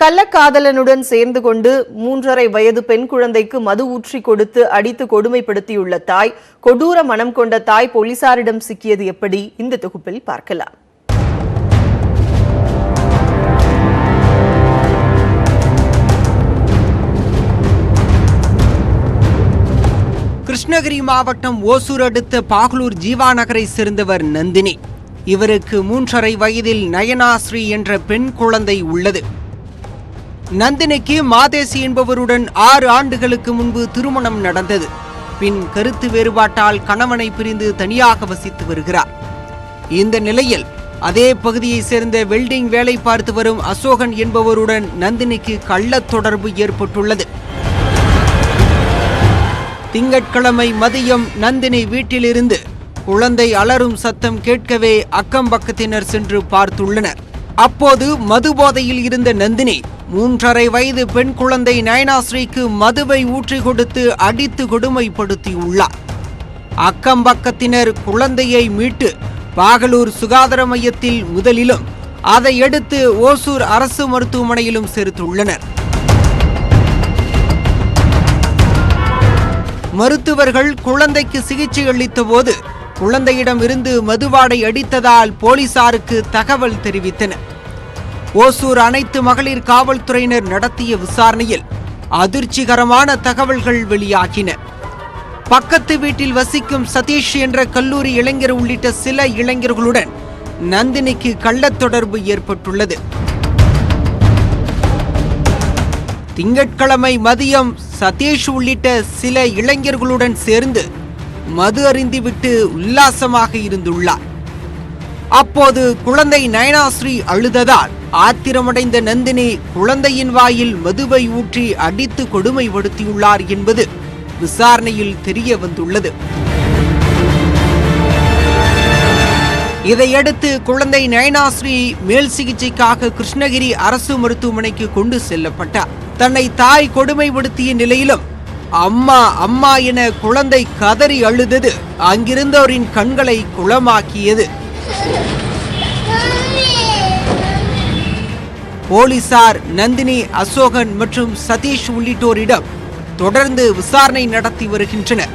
கள்ளக்காதலனுடன் சேர்ந்து கொண்டு 3.5 வயது பெண் குழந்தைக்கு மது ஊற்றி கொடுத்து அடித்து கொடுமைப்படுத்தியுள்ள தாய், கொடூர மனம் கொண்ட தாய் போலீசாரிடம் சிக்கியது எப்படி? இந்த தொகுப்பில் பார்க்கலாம். கிருஷ்ணகிரி மாவட்டம் ஓசூர் அடுத்த பாகலூர் ஜீவா நகரை சேர்ந்தவர் நந்தினி. இவருக்கு 3.5 வயதில் நயனாஸ்ரீ என்ற பெண் குழந்தை உள்ளது. நந்தினிக்கு மாதேசி என்பவருடன் 6 ஆண்டுகளுக்கு முன்பு திருமணம் நடந்தது. பின் கருத்து வேறுபாட்டால் கணவனை பிரிந்து தனியாக வசித்து வருகிறார். இந்த நிலையில் அதே பகுதியைச் சேர்ந்த வெல்டிங் வேலை பார்த்து வரும் அசோகன் என்பவருடன் நந்தினிக்கு கள்ள தொடர்பு ஏற்பட்டுள்ளது. திங்கட்கிழமை மதியம் நந்தினி வீட்டிலிருந்து குழந்தை அலறும் சத்தம் கேட்கவே அக்கம்பக்கத்தினர் சென்று பார்த்துள்ளனர். அப்போது மது போதையில் இருந்த நந்தினி 3.5 வயது பெண் குழந்தை நயனாஸ்ரீக்கு மதுவை ஊற்றி கொடுத்து அடித்து கொடுமைப்படுத்தியுள்ளார். அக்கம்பக்கத்தினர் குழந்தையை மீட்டு பாகலூர் சுகாதார மையத்தில் முதலிலும் அதை அடுத்து ஓசூர் அரசு மருத்துவமனையிலும் சேர்த்துள்ளனர். மருத்துவர்கள் குழந்தைக்கு சிகிச்சை அளித்த போது குழந்தையிடம் இருந்து மதுவாடை அடித்ததால் போலீசாருக்கு தகவல் தெரிவித்தனர். ஓசூர் அனைத்து மகளிர் காவல்துறையினர் நடத்திய விசாரணையில் அதிர்ச்சிகரமான தகவல்கள் வெளியாகின. பக்கத்து வீட்டில் வசிக்கும் சதீஷ் என்ற கல்லூரி இளைஞர் உள்ளிட்ட சில இளைஞர்களுடன் நந்தினிக்கு கள்ளத் தொடர்பு ஏற்பட்டுள்ளது. திங்கட்கிழமை மதியம் சதீஷ் உள்ளிட்ட சில இளைஞர்களுடன் சேர்ந்து மது அருந்திவிட்டு உல்லாசமாக இருந்துள்ளார். அப்போது குழந்தை நயனாஸ்ரீ அழுததால் ஆத்திரமடைந்த நந்தினி குழந்தையின் வாயில் மதுவை ஊற்றி அடித்து கொடுமைப்படுத்தியுள்ளார் என்பது விசாரணையில் தெரிய வந்துள்ளது. இதையடுத்து குழந்தை நயனாஸ்ரீ மேல் சிகிச்சைக்காக கிருஷ்ணகிரி அரசு மருத்துவமனைக்கு கொண்டு செல்லப்பட்டார். தன்னை தாய் கொடுமைப்படுத்திய நிலையிலும் அம்மா அம்மா என குழந்தை கதறி அழுதது அங்கிருந்தோரின் கண்களை குளமாக்கியது. போலீசார் நந்தினி, அசோகன் மற்றும் சதீஷ் உள்ளிட்டோரிடம் தொடர்ந்து விசாரணை நடத்தி வருகின்றனர்.